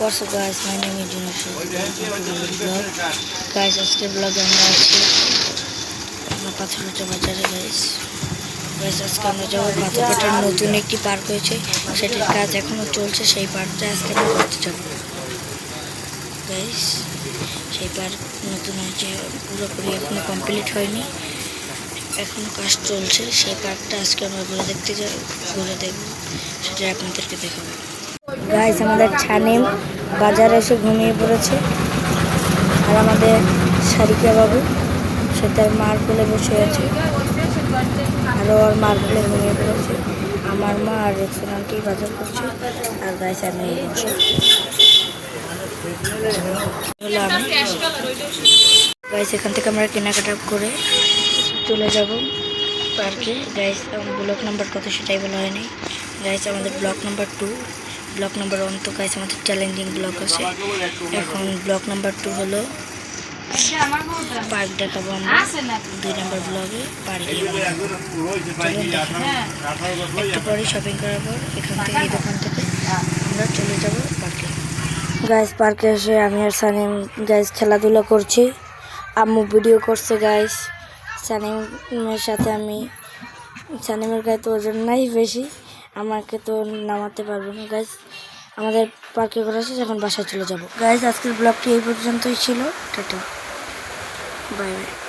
What's up guys, my name is Vlog. Guys, আজকে ব্লগে আমরা আছি পাথরঘাটা বাজারে গাইস। আজকে আমরা যাবো পাথরঘাটার নতুন একটি পার্ক হয়েছে, সেটির কাজ এখনো চলছে। সেই পার্কটা আজকে আমরা ঘুরতে যাবো গাইস। সেই পার্ক নতুন হয়েছে, পুরোপুরি এখনো কমপ্লিট হয়নি, এখনো কাজ চলছে। সেই পার্কটা আজকে আমরা ঘুরে দেখবো, সেটা আপনাদেরকে দেখাবো গাইস। আমাদের ছানিম বাজারে এসে ঘুমিয়ে পড়েছে, আর আমাদের সারিকা বাবু সে তার মার কোলে বসে আছে, আরও ওর মার কোলে ঘুমিয়ে পড়েছে। আমার মা আর রেস্টুরেন্টেই বাজার করছে, আর গাইস আমি বসে গাইস এখান থেকে আমরা কেনাকাটা করে চলে যাব পার্কে গাইস। ব্লক নাম্বার কত সেটাই বলা হয়নি গাইস। আমাদের ব্লক নাম্বার 2, ব্লক নাম্বার 1 তো গাইস আমাদের চ্যালেঞ্জিং ব্লক আছে। এখন ব্লক নাম্বার 2 হলো পার্ক দেখাবো আমরা 2 নম্বর ব্লগে পার্কে। একটু পরে শপিং করার পর এখান থেকে এই দোকান থেকে আমরা চলে যাব পার্কে গাইস। পার্কে এসে আমি আর সানিম গাইস খেলাধুলা করছি, আম্মু ভিডিও করছে গাইস। সানিমের সাথে আমি, সানিমের গায়ে তো ওজন নাই বেশি, আমাকে তো নামাতে পারবো না গাইস। আমাদের পার্কে ঘোরা শেষ, এখন বাসায় চলে যাব গাইস। আজকের ব্লগটি এই পর্যন্তই ছিল, টাটা বাই বাই।